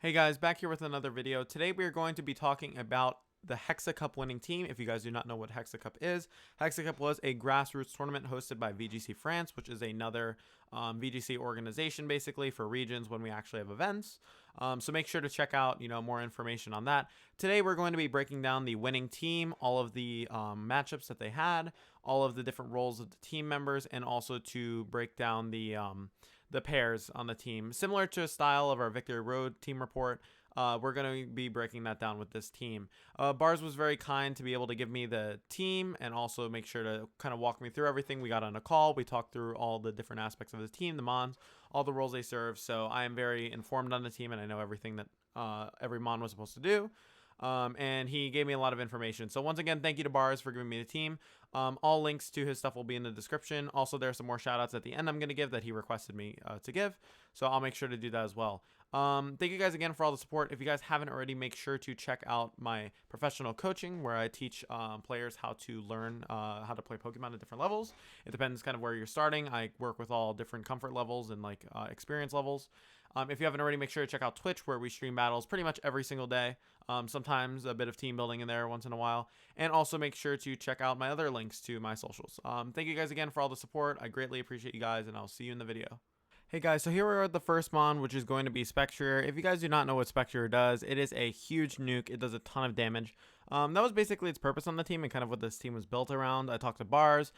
Hey guys, back here with another video. Today we are going to be talking about the Hexa Cup winning team. If you guys do not know what Hexa Cup is, Hexa Cup was a grassroots tournament hosted by VGC France, which is another VGC organization basically for regions when we actually have events. So make sure to check out more information on that. Today we're going to be breaking down the winning team, all of the matchups that they had, all of the different roles of the team members, and also to break down the pairs on the team, similar to a style of our Victory Road team report. We're going to be breaking that down with this team. Bars was very kind to be able to give me the team and also make sure to kind of walk me through everything. We got on a call. We talked through all the different aspects of the team, the Mons, all the roles they serve. So I am very informed on the team and I know everything that every Mon was supposed to do. And he gave me a lot of information. So once again, thank you to Bars for giving me the team. All links to his stuff will be in the description. Also, there are some more shout outs at the end I'm going to give that he requested me to give. So I'll make sure to do that as well. Thank you guys again for all the support. If you guys haven't already, make sure to check out my professional coaching where I teach players how to learn how to play Pokemon at different levels. It depends kind of where you're starting. I work with all different comfort levels and experience levels. If you haven't already, make sure to check out Twitch where we stream battles pretty much every single day. Sometimes a bit of team building in there once in a while. And also make sure to check out my other links to my socials. Thank you guys again for all the support. I greatly appreciate you guys, and I'll see you in the video. Hey guys, so here we are at the first mon, which is going to be SPECTRIER. If you guys do not know what SPECTRIER does, it is a huge nuke. It does a ton of damage. That was basically its purpose on the team and kind of what this team was built around. I talked to Bars.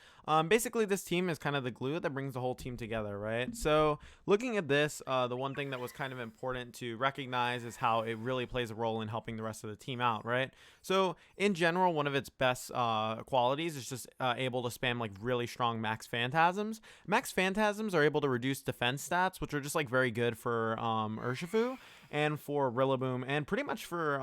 Basically, this team is kind of the glue that brings the whole team together, right? So looking at this, the one thing that was kind of important to recognize is how it really plays a role in helping the rest of the team out, right? So in general, one of its best qualities is just able to spam really strong max phantasms. Max phantasms are able to reduce defense stats, which are just very good for Urshifu and for Rillaboom and pretty much for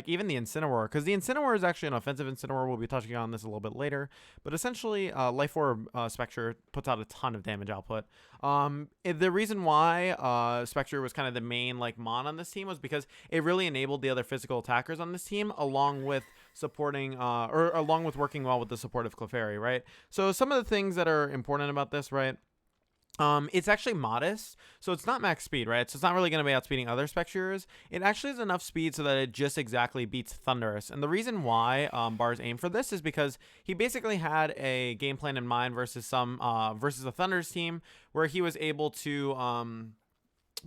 even the Incineroar, because the Incineroar is actually an offensive Incineroar. We'll be touching on this a little bit later, but essentially Life Orb Spectre puts out a ton of damage output. The reason why Spectre was kind of the main mon on this team was because it really enabled the other physical attackers on this team, along with supporting or along with working well with the support of Clefairy, right? So some of the things that are important about this, right? It's actually modest, so it's not max speed, right? So it's not really going to be outspeeding other Spectriers. It actually has enough speed so that it just exactly beats Thunderous. And the reason why Bars aim for this is because he basically had a game plan in mind versus a Thunderous team where he was able to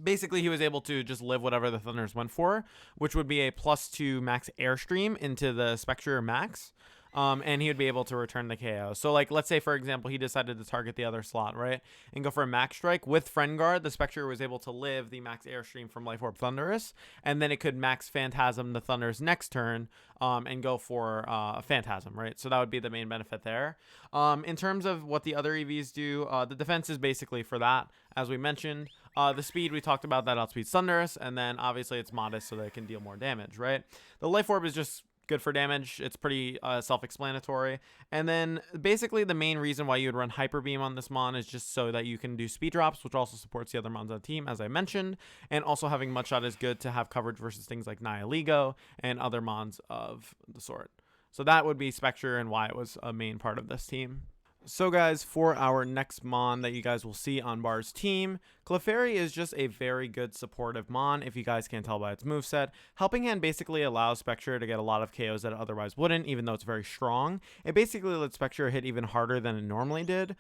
basically he was able to just live whatever the Thunders went for, which would be a +2 max airstream into the Spectrier max. And he would be able to return the KO. So, let's say, for example, he decided to target the other slot, right? And go for a max strike. With Friend Guard, the Spectre was able to live the max airstream from Life Orb Thunderous. And then it could max Phantasm the Thunder's next turn and go for a Phantasm, right? So that would be the main benefit there. In terms of what the other EVs do, the defense is basically for that, as we mentioned. The speed, we talked about that outspeeds Thunderous. And then, obviously, it's modest so that it can deal more damage, right? The Life Orb is just good for damage. It's pretty self-explanatory. And then basically the main reason why you would run Hyper Beam on this mon is just so that you can do speed drops, which also supports the other mons on the team, as I mentioned. And also having Mudshot is good to have coverage versus things like Nihilego and other mons of the sort. So that would be Spectre and why it was a main part of this team. So guys, for our next mon that you guys will see on Bar's team, Clefairy is just a very good supportive mon, if you guys can't tell by its moveset. Helping Hand basically allows Spectre to get a lot of KOs that it otherwise wouldn't, even though it's very strong. It basically lets Spectre hit even harder than it normally did,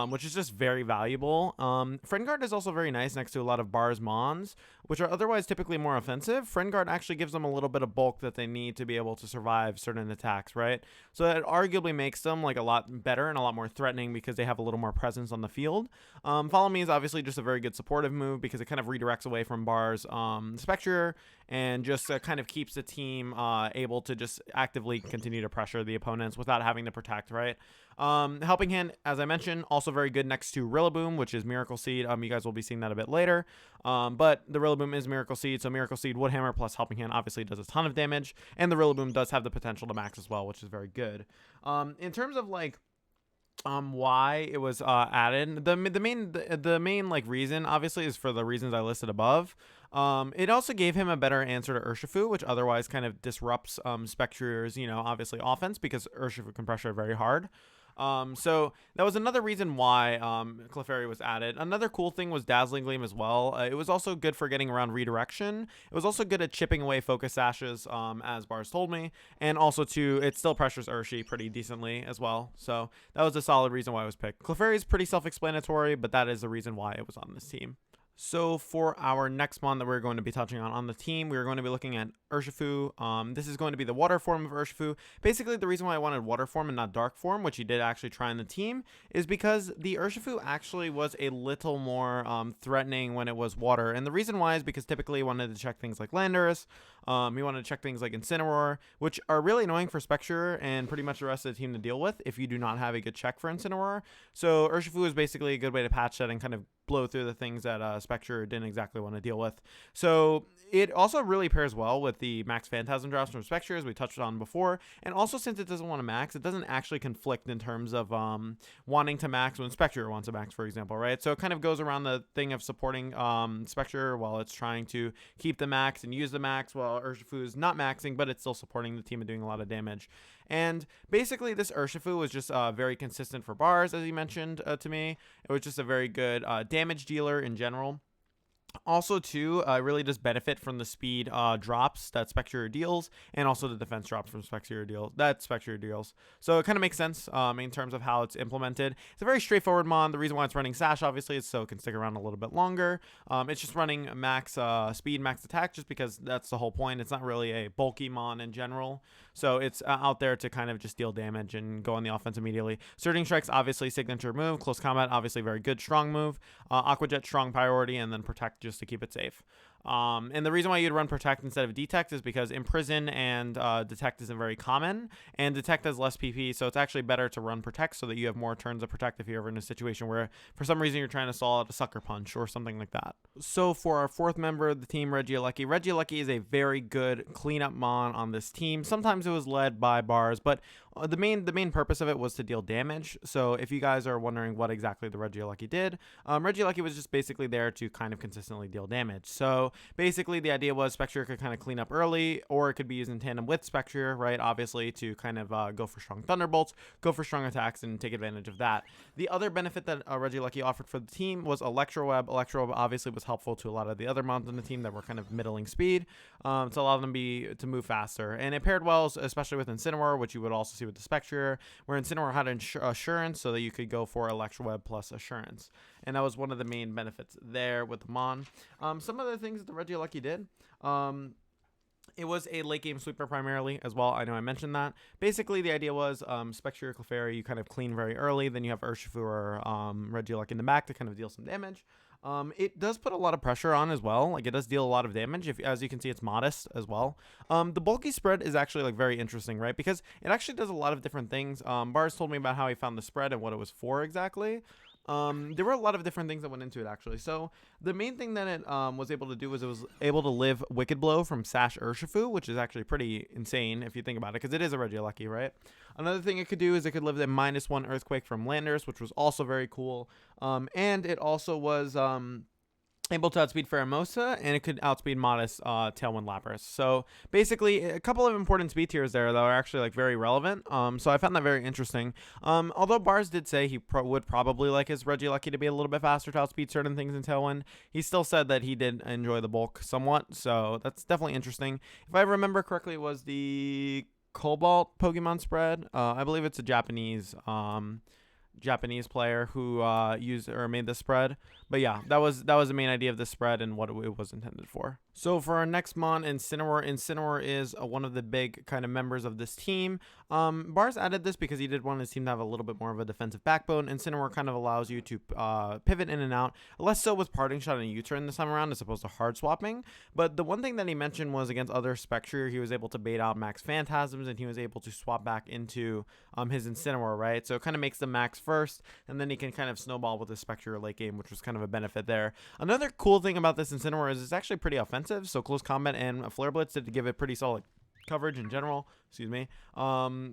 which is just very valuable. Friend Guard is also very nice next to a lot of Bar's mons, which are otherwise typically more offensive. Friend Guard actually gives them a little bit of bulk that they need to be able to survive certain attacks, right? So it arguably makes them a lot better and a lot more threatening because they have a little more presence on the field. Follow Me is obviously just a very good supportive move because it kind of redirects away from Bar's Spectre and just kind of keeps the team able to just actively continue to pressure the opponents without having to protect, right? Helping Hand, as I mentioned, also very good next to Rillaboom, which is Miracle Seed. You guys will be seeing that a bit later. But the Rillaboom is Miracle Seed, so Miracle Seed, Woodhammer plus Helping Hand obviously does a ton of damage, and the Rillaboom does have the potential to max as well, which is very good. In terms of why it was added, the main reason obviously is for the reasons I listed above. It also gave him a better answer to Urshifu, which otherwise kind of disrupts Spectrier's obviously offense because Urshifu can pressure very hard. So that was another reason why Clefairy was added. Another cool thing was Dazzling Gleam as well. It was also good for getting around redirection. It was also good at chipping away focus sashes, as Bars told me, and also it still pressures Urshi pretty decently as well. So that was a solid reason why it was picked. Clefairy is pretty self-explanatory, but that is the reason why it was on this team. So for our next mon that we're going to be touching on the team, we're going to be looking at Urshifu. This is going to be the water form of Urshifu. Basically, the reason why I wanted water form and not dark form, which he did actually try in the team, is because the Urshifu actually was a little more threatening when it was water. And the reason why is because typically he wanted to check things like Landorus. He wanted to check things like Incineroar, which are really annoying for Spectre and pretty much the rest of the team to deal with if you do not have a good check for Incineroar. So Urshifu is basically a good way to patch that and kind of blow through the things that Spectre didn't exactly want to deal with. So it also really pairs well with the max Phantasm drops from Spectre, as we touched on before. And also, since it doesn't want to max, it doesn't actually conflict in terms of wanting to max when Spectre wants to max, for example, right? So it kind of goes around the thing of supporting Spectre while it's trying to keep the max and use the max, while Urshifu is not maxing, but it's still supporting the team and doing a lot of damage. And basically, this Urshifu was just very consistent for Bars, as he mentioned to me. It was just a very good damage dealer in general. Also, too, really does benefit from the speed drops that Spectre deals, and also the defense drops from Spectre deals. So it kind of makes sense in terms of how it's implemented. It's a very straightforward mon. The reason why it's running Sash, obviously, is so it can stick around a little bit longer. It's just running max speed, max attack, just because that's the whole point. It's not really a bulky mon in general. So it's out there to kind of just deal damage and go on the offense immediately. Surging Strike's obviously signature move. Close Combat, obviously very good, strong move. Aqua Jet, strong priority, and then Protect just to keep it safe. And the reason why you'd run Protect instead of Detect is because Imprison and Detect isn't very common, and Detect has less PP, so it's actually better to run Protect so that you have more turns of Protect if you're ever in a situation where for some reason you're trying to stall out a Sucker Punch or something like that. So for our fourth member of the team, Regieleki. Regieleki is a very good cleanup mon on this team. Sometimes it was led by Bars, but the main purpose of it was to deal damage. So if you guys are wondering what exactly the Regieleki did, Regieleki was just basically there to kind of consistently deal damage. So basically the idea was Spectre could kind of clean up early, or it could be used in tandem with Spectre, right? Obviously to kind of go for strong Thunderbolts, go for strong attacks, and take advantage of that. The other benefit that Regieleki offered for the team was Electro Web. Electro Web obviously was helpful to a lot of the other mons on the team that were kind of middling speed, to allow them to move faster. And it paired well, especially with Incineroar, which you would also see with the SPECTRIER, where Incineroar had Assurance, so that you could go for Electro Web plus Assurance. And that was one of the main benefits there with the mon. Some of the things that the Regieleki did, it was a late game sweeper primarily as well. I know I mentioned that. Basically, the idea was Spectre, Clefairy, you kind of clean very early. Then you have Urshifu or Regieleki in the back to kind of deal some damage. It does put a lot of pressure on as well. Like, it does deal a lot of damage. As you can see, it's modest as well. The bulky spread is actually like very interesting, right? Because it actually does a lot of different things. Bars told me about how he found the spread and what it was for exactly. There were a lot of different things that went into it, actually. So the main thing that it was able to do was it was able to live Wicked Blow from Sash Urshifu, which is actually pretty insane if you think about it, because it is a Regieleki, right? Another thing it could do is it could live the -1 Earthquake from Landorus, which was also very cool. And it also was able to outspeed Pheromosa, and it could outspeed Modest Tailwind Lapras. So basically, a couple of important speed tiers there that are actually like very relevant. So I found that very interesting. Although Bars did say he would probably like his Regieleki to be a little bit faster to outspeed certain things in Tailwind, he still said that he did enjoy the bulk somewhat. So that's definitely interesting. If I remember correctly, it was the Cobalt Pokemon spread. I believe it's a Japanese player who used or made the spread. But yeah, that was the main idea of the spread and what it was intended for. So for our next mon, Incineroar. Incineroar is one of the big kind of members of this team. Bars added this because he did want his team to have a little bit more of a defensive backbone. Incineroar kind of allows you to pivot in and out, less so with Parting Shot and U-turn this time around as opposed to hard swapping. But the one thing that he mentioned was against other Spectrier, he was able to bait out max Phantasms, and he was able to swap back into his Incineroar, right? So it kind of makes the max first, and then he can kind of snowball with the Spectrier late game, which was kind of a benefit there. Another cool thing about this Incineroar is it's actually pretty offensive. So Close Combat and Flare Blitz did give it pretty solid coverage in general. Excuse me.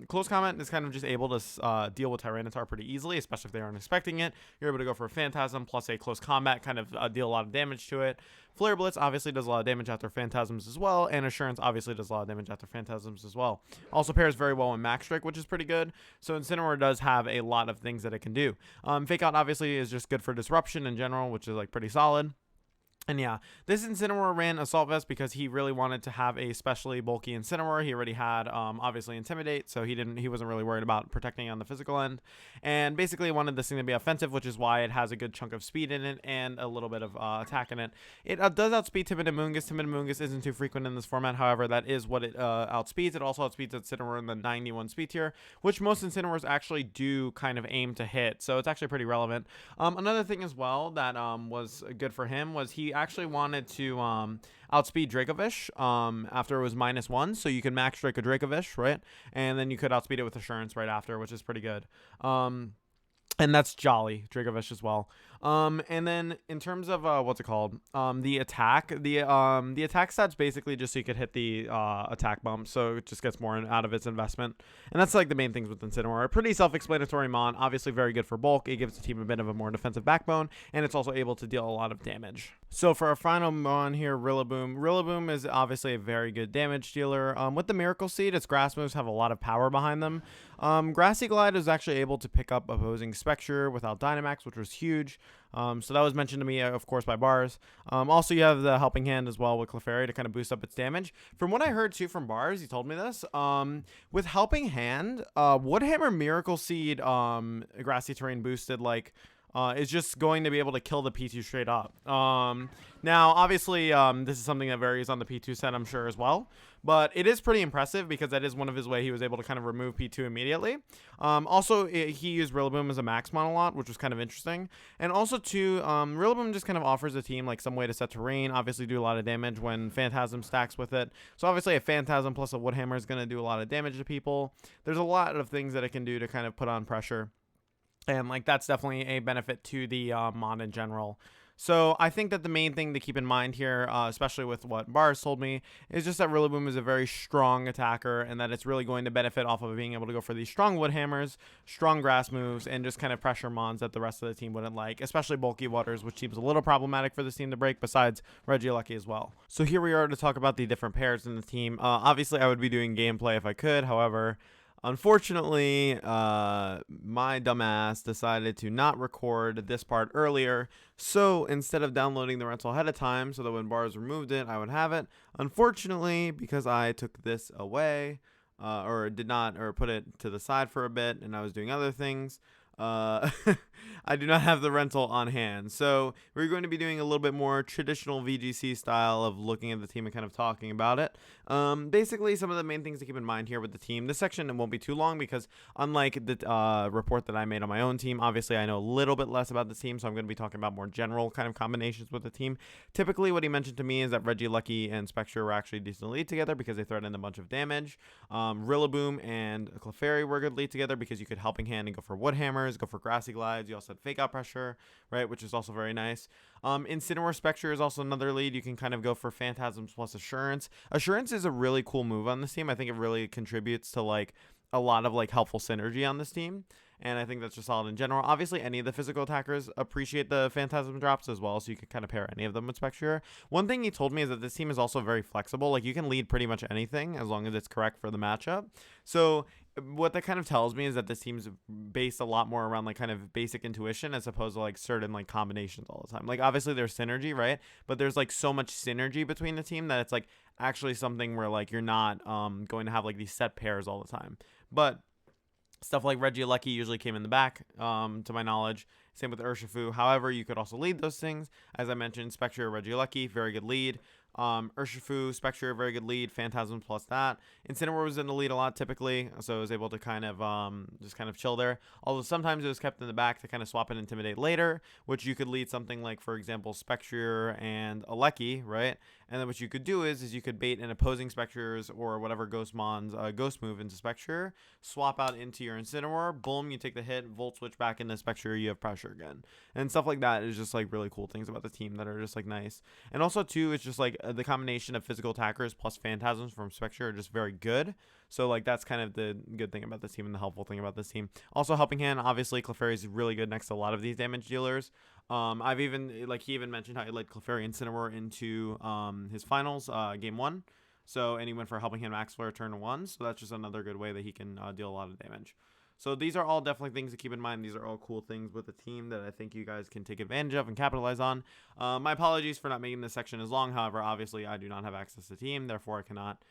Close combat is kind of just able to deal with Tyranitar pretty easily, especially if they aren't expecting it. You're able to go for a Phantasm plus a close combat, kind of deal a lot of damage to it. Flare Blitz obviously does a lot of damage after Phantasms as well, and Assurance obviously does a lot of damage after Phantasms as well. Also pairs very well with Max Strike, which is pretty good. So Incineroar does have a lot of things that it can do. Fake Out obviously is just good for disruption in general, which is like pretty solid. And yeah, this Incineroar ran Assault Vest because he really wanted to have a especially bulky Incineroar. He already had obviously Intimidate, so he wasn't really worried about protecting on the physical end. And basically wanted this thing to be offensive, which is why it has a good chunk of speed in it and a little bit of attack in it. It does outspeed Timid and Moongus. Timid and Moongus isn't too frequent in this format, however, that is what it outspeeds. It also outspeeds Incineroar in the 91 speed tier, which most Incineroars actually do kind of aim to hit, so it's actually pretty relevant. Another thing as well that was good for him was he actually wanted to outspeed Dracovish after it was -1, so you can max Drake a Dracovish, right? And then you could outspeed it with Assurance right after, which is pretty good. And that's Jolly Dracovish as well. And then in terms of what's it called? The attack stats basically just so you could hit the attack bump, so it just gets more out of its investment. And that's like the main things with Incineroar. Pretty self-explanatory mon, obviously very good for bulk. It gives the team a bit of a more defensive backbone, and it's also able to deal a lot of damage. So for our final mon here, Rillaboom. Rillaboom is obviously a very good damage dealer. With the Miracle Seed, its grass moves have a lot of power behind them. Grassy Glide is actually able to pick up opposing Spectre without Dynamax, which was huge. So that was mentioned to me, of course, by Bars. Also, you have the Helping Hand as well with Clefairy to kind of boost up its damage. From what I heard, too, from Bars, he told me this. With Helping Hand, Woodhammer Miracle Seed Grassy Terrain boosted, like, is just going to be able to kill the P2 straight up. Now, obviously, this is something that varies on the P2 set, I'm sure, as well. But it is pretty impressive because that is one of his way he was able to kind of remove P2 immediately. Also, he used Rillaboom as a max mon a lot, which was kind of interesting. And also, too, Rillaboom just kind of offers the team like some way to set terrain, obviously do a lot of damage when Phantasm stacks with it. So obviously, a Phantasm plus a Woodhammer is going to do a lot of damage to people. There's a lot of things that it can do to kind of put on pressure. And like that's definitely a benefit to the mon in general. So I think that the main thing to keep in mind here, especially with what Bars told me, is just that Rillaboom is a very strong attacker and that it's really going to benefit off of being able to go for these strong wood hammers, strong grass moves, and just kind of pressure mons that the rest of the team wouldn't like, especially bulky waters, which seems a little problematic for this team to break besides Regieleki as well. So here we are to talk about the different pairs in the team. Obviously, I would be doing gameplay if I could, however, unfortunately, my dumbass decided to not record this part earlier, so instead of downloading the rental ahead of time so that when Bars removed it, I would have it, unfortunately, because I took this away, or did not, or put it to the side for a bit, and I was doing other things, I do not have the rental on hand. So we're going to be doing a little bit more traditional VGC style of looking at the team and kind of talking about it. Basically, some of the main things to keep in mind here with the team. This section won't be too long because unlike the report that I made on my own team, obviously I know a little bit less about the team, so I'm going to be talking about more general kind of combinations with the team. Typically, what he mentioned to me is that Regieleki and Spectre were actually decent lead together because they threatened a bunch of damage. Rillaboom and Clefairy were good lead together because you could Helping Hand and go for Wood Hammers, go for Grassy Glides. You also had Fake Out Pressure, right, which is also very nice. Incineroar Spectre is also another lead. You can kind of go for Phantasms plus Assurance. Assurance is a really cool move on this team. I think it really contributes to like a lot of like helpful synergy on this team, and I think that's just solid in general. Obviously, any of the physical attackers appreciate the Phantasm drops as well, so you can kind of pair any of them with SPECTRIER. One thing he told me is that this team is also very flexible. Like, you can lead pretty much anything as long as it's correct for the matchup. So what that kind of tells me is that this team's based a lot more around like kind of basic intuition as opposed to like certain like combinations all the time. Like, obviously there's synergy, right? But there's like so much synergy between the team that it's like actually something where like you're not going to have like these set pairs all the time. But stuff like Regieleki usually came in the back, to my knowledge. Same with Urshifu. However, you could also lead those things. As I mentioned, Spectre, Regieleki, very good lead. Urshifu, Spectre, very good lead. Phantasm plus that. Incineroar was in the lead a lot typically, so it was able to kind of just kind of chill there. Although sometimes it was kept in the back to kind of swap and intimidate later, which you could lead something like, for example, Spectre and Aleki, right? And then what you could do is you could bait an opposing Spectriers or whatever Ghost Mon's Ghost move into Spectrier, swap out into your Incineroar, boom, you take the hit, Volt Switch back into Spectrier, you have pressure again. And stuff like that is just like really cool things about the team that are just like nice. And also too, it's just like the combination of physical attackers plus Phantasms from Spectrier are just very good. So like that's kind of the good thing about this team and the helpful thing about this team. Also Helping Hand, obviously Clefairy is really good next to a lot of these damage dealers. I've even like he even mentioned how he led Clefairy Incineroar into his finals game 1. So and he went for Helping Hand Max Flare turn 1. So that's just another good way that he can deal a lot of damage. So these are all definitely things to keep in mind. These are all cool things with the team that I think you guys can take advantage of and capitalize on. My apologies for not making this section as long. However, obviously I do not have access to the team, therefore I cannot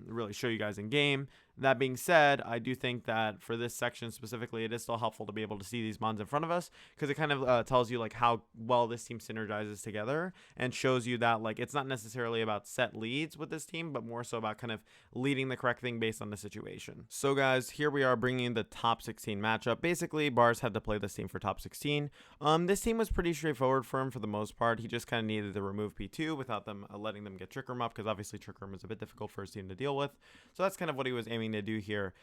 really show you guys in game. That being said, I do think that for this section specifically, it is still helpful to be able to see these mons in front of us, because it kind of tells you like how well this team synergizes together and shows you that like it's not necessarily about set leads with this team, but more so about kind of leading the correct thing based on the situation. So guys, here we are bringing the top 16 matchup. Basically, Bars had to play this team for top 16. This team was pretty straightforward for him for the most part. He just kind of needed to remove P2 without them letting them get Trick Room up, because obviously Trick Room is a bit difficult for his team to deal with. So that's kind of what he was aiming to do here.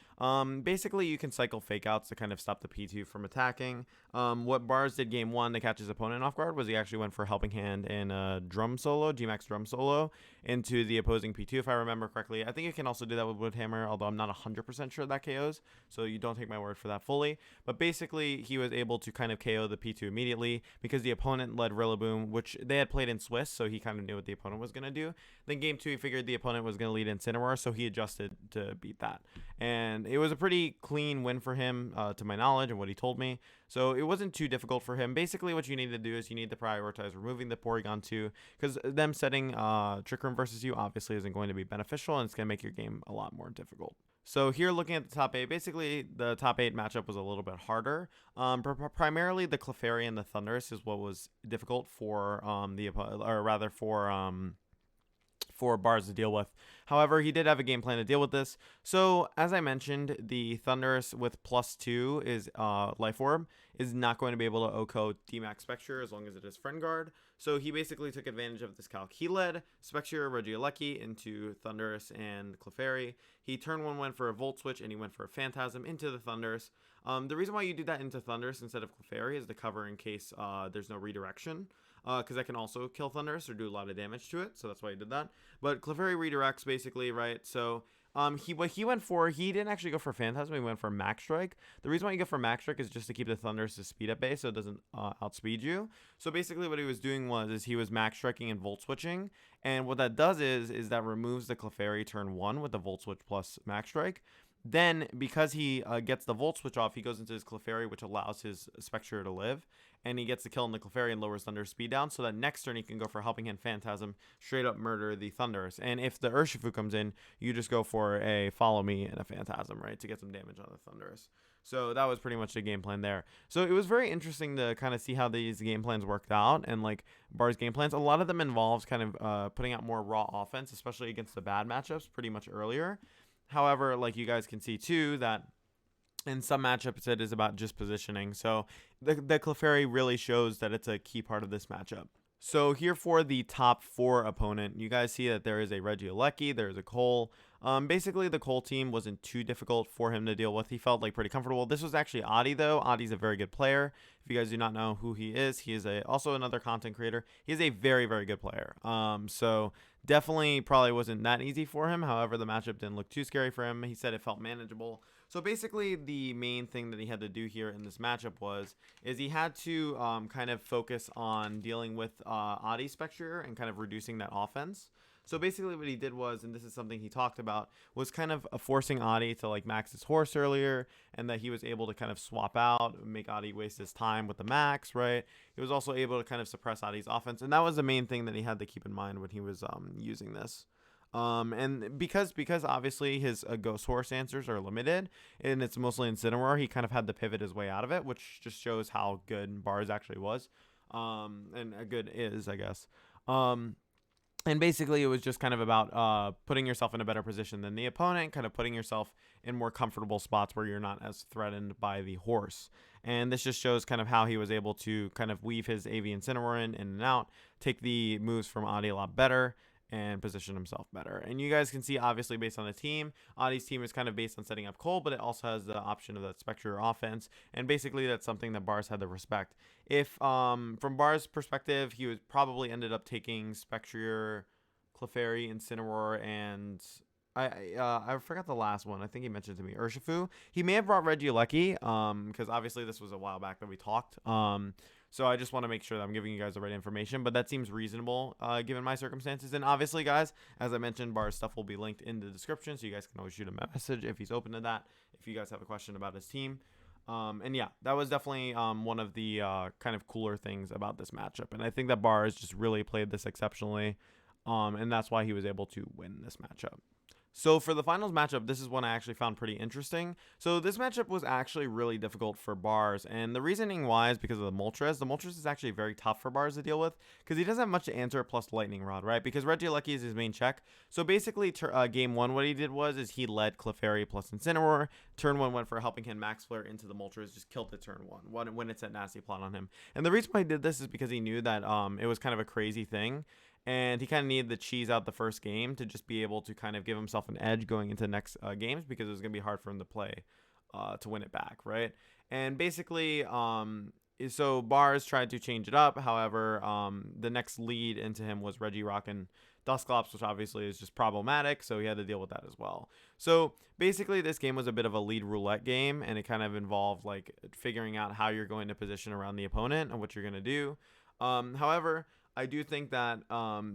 Basically, you can cycle fake outs to kind of stop the P2 from attacking. What Bars did game 1 to catch his opponent off guard was he actually went for Helping Hand and Drum Solo, G-Max Drum Solo, into the opposing P2, if I remember correctly. I think you can also do that with Wood Hammer, although I'm not 100% sure that KOs, so you don't take my word for that fully. But basically, he was able to kind of KO the P2 immediately because the opponent led Rillaboom, which they had played in Swiss, so he kind of knew what the opponent was going to do. Then game 2, he figured the opponent was going to lead Incineroar, so he adjusted to beat that. And it was a pretty clean win for him, to my knowledge and what he told me. So it wasn't too difficult for him. Basically, what you need to do is you need to prioritize removing the Porygon 2, because them setting Trick Room versus you obviously isn't going to be beneficial, and it's going to make your game a lot more difficult. So here, looking at the top 8, basically the top 8 matchup was a little bit harder. Primarily the Clefairy and the Thundurus is what was difficult for for Bars to deal with. However, he did have a game plan to deal with this. So as I mentioned, the Thundurus with +2 is Life Orb is not going to be able to OHKO D-Max Spectre as long as it is Friend Guard. So he basically took advantage of this calc. He led Spectre, Regieleki into Thundurus and Clefairy. He turn 1 went for a Volt Switch, and he went for a Phantasm into the Thundurus. The reason why you do that into Thundurus instead of Clefairy is to cover in case there's no redirection. Because that can also kill Thundurus or do a lot of damage to it, so that's why he did that. But Clefairy redirects basically, right? So what he went for, he didn't actually go for Phantasm, he went for Max Strike. The reason why you go for Max Strike is just to keep the Thundurus' speed at bay so it doesn't outspeed you. So basically what he was doing was he was Max Striking and Volt Switching, and what that does is that removes the Clefairy turn 1 with the Volt Switch plus Max Strike. Then, because he gets the Volt Switch off, he goes into his Clefairy, which allows his Spectre to live. And he gets the kill on the Clefairy and lowers Thunder's speed down. So that next turn, he can go for Helping Hand Phantasm, straight up murder the Thundurus. And if the Urshifu comes in, you just go for a Follow Me and a Phantasm, right? To get some damage on the Thundurus. So that was pretty much the game plan there. So it was very interesting to kind of see how these game plans worked out. And like Bar's game plans, a lot of them involves kind of putting out more raw offense, especially against the bad matchups pretty much earlier. However, like you guys can see too, that in some matchups it is about just positioning. So the Clefairy really shows that it's a key part of this matchup. So here for the top 4 opponent, you guys see that there is a Regieleki, there is a Cole. Basically the Cole team wasn't too difficult for him to deal with. He felt like pretty comfortable. This was actually Adi though. Adi's a very good player. If you guys do not know who he is also another content creator. He is a very, very good player. So definitely probably wasn't that easy for him. However, the matchup didn't look too scary for him. He said it felt manageable. So basically the main thing that he had to do here in this matchup is he had to kind of focus on dealing with Adi Spectre and kind of reducing that offense. So basically what he did was, and this is something he talked about, was kind of forcing Adi to like max his horse earlier, and that he was able to kind of swap out, make Adi waste his time with the max, right? He was also able to kind of suppress Adi's offense, and that was the main thing that he had to keep in mind when he was using this. And because obviously his Ghost Horse answers are limited, and it's mostly Incineroar, he kind of had to pivot his way out of it, which just shows how good Bars actually was, and good is, I guess. And basically, it was just kind of about putting yourself in a better position than the opponent, kind of putting yourself in more comfortable spots where you're not as threatened by the horse. And this just shows kind of how he was able to kind of weave his AV Incineroar in and out, take the moves from Adi a lot better, and position himself better. And you guys can see, obviously, based on the team, Adi's team is kind of based on setting up Cole, but it also has the option of that SPECTRIER offense. And basically, that's something that Bars had to respect. If, from Bars' perspective, he was probably ended up taking SPECTRIER, Clefairy, Incineroar, and I forgot the last one. I think he mentioned to me Urshifu. He may have brought Regieleki, because obviously this was a while back that we talked. So I just want to make sure that I'm giving you guys the right information, but that seems reasonable given my circumstances. And obviously, guys, as I mentioned, Bar's stuff will be linked in the description, so you guys can always shoot him a message if he's open to that, if you guys have a question about his team. And yeah, that was definitely one of the kind of cooler things about this matchup. And I think that Bars just really played this exceptionally, and that's why he was able to win this matchup. So for the finals matchup, this is one I actually found pretty interesting. So this matchup was actually really difficult for Bars, and the reasoning why is because of the Moltres. The Moltres is actually very tough for Bars to deal with because he doesn't have much to answer plus Lightning Rod, right? Because Regieleki is his main check. So basically, game one, what he did was he led Clefairy plus Incineroar. Turn one went for Helping Hand Max Flare into the Moltres, just killed it turn one when it set Nasty Plot on him. And the reason why he did this is because he knew that it was kind of a crazy thing. And he kind of needed the cheese out the first game to just be able to kind of give himself an edge going into next games, because it was going to be hard for him to play to win it back, right? And basically, so Bars tried to change it up. However, the next lead into him was Regieleki and Dusclops, which obviously is just problematic, so he had to deal with that as well. So basically, this game was a bit of a lead roulette game, and it kind of involved like figuring out how you're going to position around the opponent and what you're going to do. However, I do think that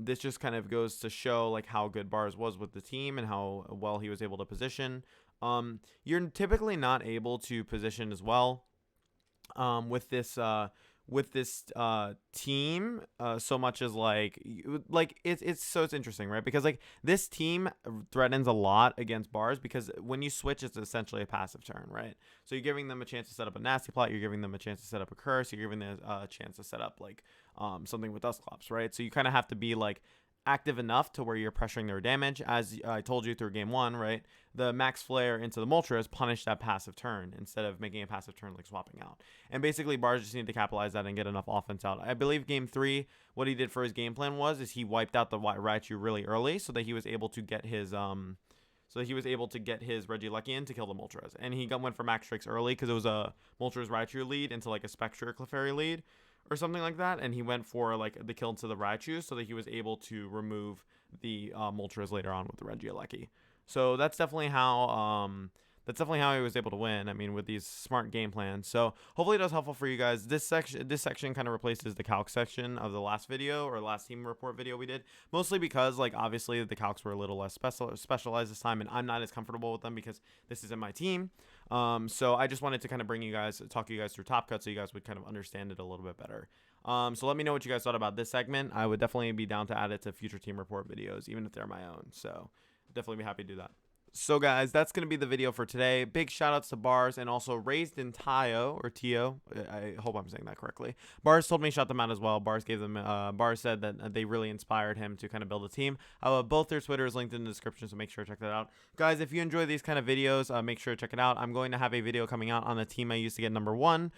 this just kind of goes to show like how good Bars was with the team and how well he was able to position. You're typically not able to position as well with this team so much as it's interesting, right? Because like this team threatens a lot against Bars, because when you switch, it's essentially a passive turn, right? So you're giving them a chance to set up a Nasty Plot, you're giving them a chance to set up a Curse, you're giving them a chance to set up like something with Dusclops, right? So you kind of have to be like active enough to where you're pressuring their damage. As I told you through game one, right? The Max Flare into the Moltres punished that passive turn instead of making a passive turn like swapping out. And basically Bars just need to capitalize that and get enough offense out. I believe game three, what he did for his game plan is he wiped out the Raichu really early so that he was able to get his Regieleki in to kill the Moltres. And he went for Max Strikes early because it was a Moltres Raichu lead into like a Spectre Clefairy lead or something like that, and he went for like the kill to the Raichu so that he was able to remove the Moltres later on with the Regieleki. So that's definitely how he was able to win. I mean, with these smart game plans. So hopefully it was helpful for you guys. This section kind of replaces the calc section of the last video or last team report video we did, mostly because like obviously the calcs were a little less specialized this time, and I'm not as comfortable with them because this isn't my team. So I just wanted to kind of talk you guys through Top Cut so you guys would kind of understand it a little bit better. So let me know what you guys thought about this segment. I would definitely be down to add it to future team report videos, even if they're my own. So definitely be happy to do that. So guys, that's going to be the video for today. Big shout outs to Bars and also Raised in Tio or Tio. I hope I'm saying that correctly. Bars told me shout them out as well. Bars said that they really inspired him to kind of build a team. Both their Twitters linked in the description, so make sure to check that out. Guys, if you enjoy these kind of videos, make sure to check it out. I'm going to have a video coming out on the team I used to get #1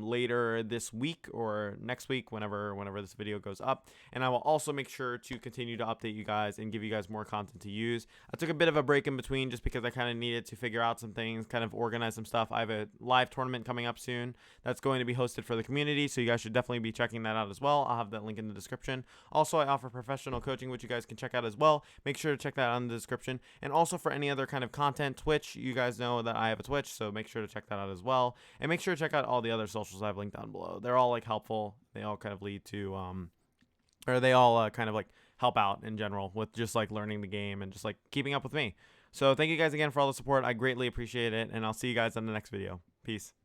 later this week or next week, whenever this video goes up. And I will also make sure to continue to update you guys and give you guys more content to use. I took a bit of a break in between just because I kind of needed to figure out some things, kind of organize some stuff. I have a live tournament coming up soon that's going to be hosted for the community, so you guys should definitely be checking that out as well. I'll have that link in the description. Also, I offer professional coaching, which you guys can check out as well. Make sure to check that out in the description. And also for any other kind of content, Twitch, you guys know that I have a Twitch, so make sure to check that out as well. And make sure to check out all the other socials I have linked down below. They're all like helpful. They all kind of lead to kind of like help out in general with just like learning the game and just like keeping up with me. So thank you guys again for all the support. I greatly appreciate it, and I'll see you guys in the next video. Peace.